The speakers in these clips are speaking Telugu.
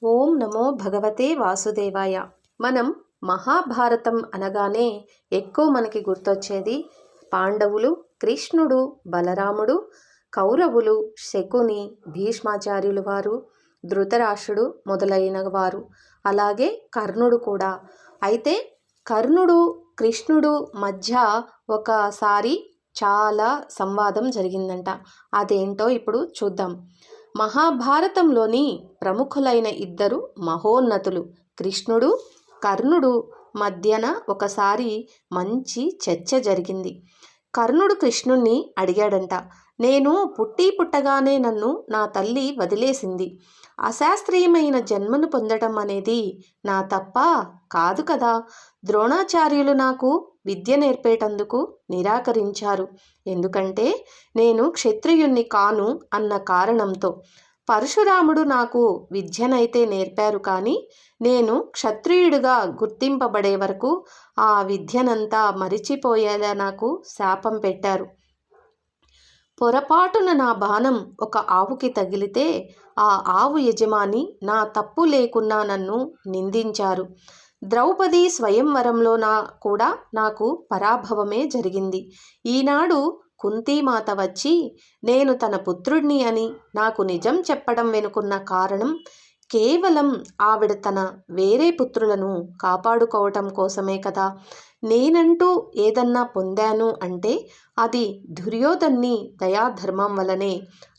ఓం నమో భగవతే వాసుదేవాయ. మనం మహాభారతం అనగానే ఎక్కువ మనకి గుర్తొచ్చేది పాండవులు, కృష్ణుడు, బలరాముడు, కౌరవులు, శకుని, భీష్మాచార్యులు వారు, ధృతరాష్ట్రుడు మొదలైన వారు, అలాగే కర్ణుడు కూడా. అయితే కర్ణుడు కృష్ణుడు మధ్య ఒకసారి చాలా సంవాదం జరిగిందంట. అదేంటో ఇప్పుడు చూద్దాం. మహాభారతంలోని ప్రముఖులైన ఇద్దరు మహోన్నతులు కృష్ణుడు, కర్ణుడు మధ్యన ఒకసారి మంచి చర్చ జరిగింది. కర్ణుడు కృష్ణుణ్ణి అడిగాడంట, నేను పుట్టగానే నన్ను నా తల్లి వదిలేసింది. అశాస్త్రీయమైన జన్మను పొందడం అనేది నా తప్ప కాదు కదా. ద్రోణాచార్యులు నాకు విద్య నేర్పేటందుకు నిరాకరించారు. ఎందుకంటే నేను క్షత్రియుణ్ణి కాను అన్న కారణంతో. పరశురాముడు నాకు విద్యనైతే నేర్పారు, కానీ నేను క్షత్రియుడిగా గుర్తింపబడే వరకు ఆ విద్యనంతా మరిచిపోయేలా నాకు శాపం పెట్టారు. పొరపాటున నా బాణం ఒక ఆవుకి తగిలితే ఆ ఆవు యజమాని నా తప్పు లేకున్నా నన్ను నిందించారు. ద్రౌపది స్వయంవరంలో కూడా నాకు పరాభవమే జరిగింది. ఈనాడు కుంతీమాత వచ్చి నేను తన పుత్రుడిని అని నాకు నిజం చెప్పడం వెనుకున్న కారణం కేవలం ఆవిడ తన వేరే పుత్రులను కాపాడుకోవటం కోసమే కదా. నేనంటూ ఏదన్నా పొందాను అంటే అది దుర్యోధన్ని దయాధర్మం వలనే.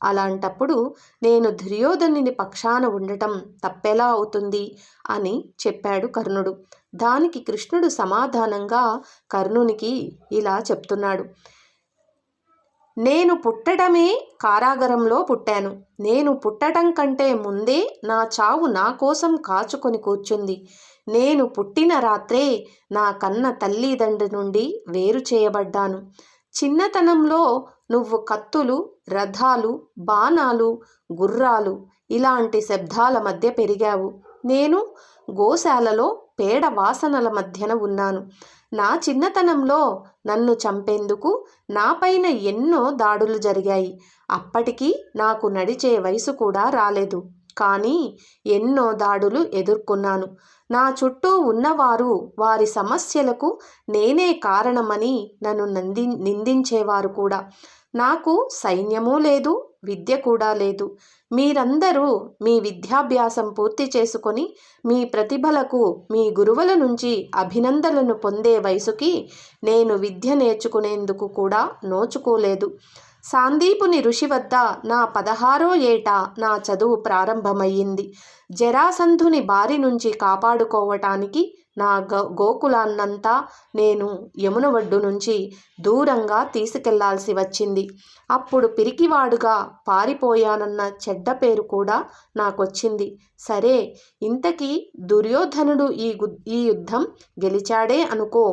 అలాంటప్పుడు నేను దుర్యోధనుని పక్షాన ఉండటం తప్పెలా అవుతుంది అని చెప్పాడు కర్ణుడు. దానికి కృష్ణుడు సమాధానంగా కర్ణునికి ఇలా చెప్తున్నాడు. నేను పుట్టడమే కారాగారంలో పుట్టాను. నేను పుట్టడం కంటే ముందే నా చావు నా కోసం కాచుకొని కూర్చుంది. నేను పుట్టిన రాత్రే నా కన్న తల్లిదండ్రి నుండి వేరు చేయబడ్డాను. చిన్నతనంలో నువ్వు కత్తులు, రథాలు, బాణాలు, గుర్రాలు ఇలాంటి శబ్దాల మధ్య పెరిగావు. నేను గోశాలలో పేడ వాసనల మధ్యన ఉన్నాను. నా చిన్నతనంలో నన్ను చంపేందుకు నాపైన ఎన్నో దాడులు జరిగాయి. అప్పటికి నాకు నడిచే వయసు కూడా రాలేదు, కానీ ఎన్నో దాడులు ఎదుర్కొన్నాను. నా చుట్టూ ఉన్నవారు వారి సమస్యలకు నేనే కారణమని నన్ను నిందించేవారు కూడా. నాకు సైన్యమూ లేదు, విద్య కూడా లేదు. మీరందరూ మీ విద్యాభ్యాసం పూర్తి చేసుకొని మీ ప్రతిభలకు మీ గురువుల నుంచి అభినందనలను పొందే వయసుకి నేను విద్య నేర్చుకునేందుకు కూడా నోచుకోలేదు. సాందీపుని ఋషి వద్ద నా 16వ ఏట నా చదువు ప్రారంభమయ్యింది. జరాసంధుని బారి నుంచి కాపాడుకోవటానికి నా గోకులాన్నంతా నేను యమున ఒడ్డు నుంచి దూరంగా తీసుకెళ్లాల్సి వచ్చింది. అప్పుడు పిరికివాడుగా పారిపోయానన్న చెడ్డ పేరు కూడా నాకొచ్చింది. సరే, ఇంతకీ దుర్యోధనుడు ఈ యుద్ధం గెలిచాడే అనుకో,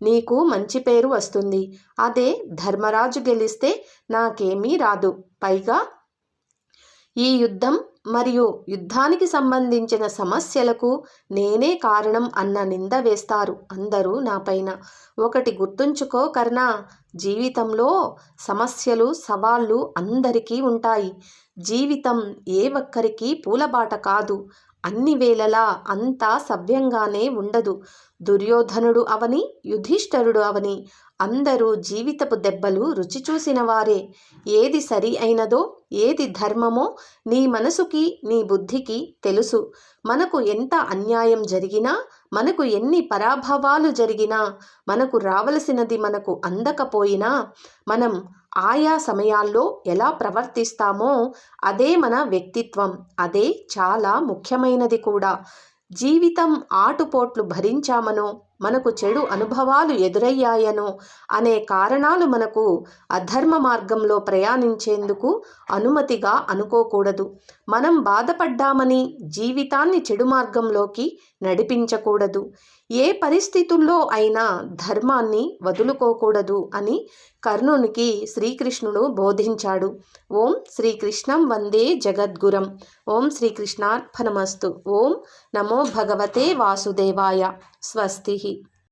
నీకు మంచి పేరు వస్తుంది. అదే ధర్మరాజు గెలిస్తే నాకేమీ రాదు. పైగా ఈ యుద్ధం మరియు యుద్ధానికి సంబంధించిన సమస్యలకు నేనే కారణం అన్న నింద వేస్తారు అందరూ నాపైన. ఒకటి గుర్తుంచుకో కర్ణ, జీవితంలో సమస్యలు, సవాళ్ళు అందరికీ ఉంటాయి. జీవితం ఏ ఒక్కరికి పూలబాట కాదు. అన్ని వేళలా అంతా సవ్యంగానే ఉండదు. దుర్యోధనుడు అవని, యుధిష్ఠరుడు అవని అందరూ జీవితపు దెబ్బలు రుచి చూసిన వారే. ఏది సరి అయినదో, ఏది ధర్మమో నీ మనసుకి, నీ బుద్ధికి తెలుసు. మనకు ఎంత అన్యాయం జరిగినా, మనకు ఎన్ని పరాభవాలు జరిగినా, మనకు రావలసినది మనకు అందకపోయినా, మనం ఆయా సమయాల్లో ఎలా ప్రవర్తిస్తామో అదే మన వ్యక్తిత్వం. అదే చాలా ముఖ్యమైనది కూడా. జీవితం ఆటుపోట్లు భరించామనో, మనకు చెడు అనుభవాలు ఎదురయ్యాయనో అనే కారణాలు మనకు అధర్మ మార్గంలో ప్రయాణించేందుకు అనుమతిగా అనుకోకూడదు. మనం బాధపడ్డామని జీవితాన్ని చెడు మార్గంలోకి నడిపించకూడదు. ఏ పరిస్థితుల్లో అయినా ధర్మాన్ని వదులుకోకూడదు అని కర్ణునికి శ్రీకృష్ణుడు బోధించాడు. ఓం శ్రీకృష్ణం వందే జగద్గురం. ఓం శ్రీకృష్ణార్పణమస్తు. ఓం నమో భగవతే వాసుదేవాయ. స్వస్తి.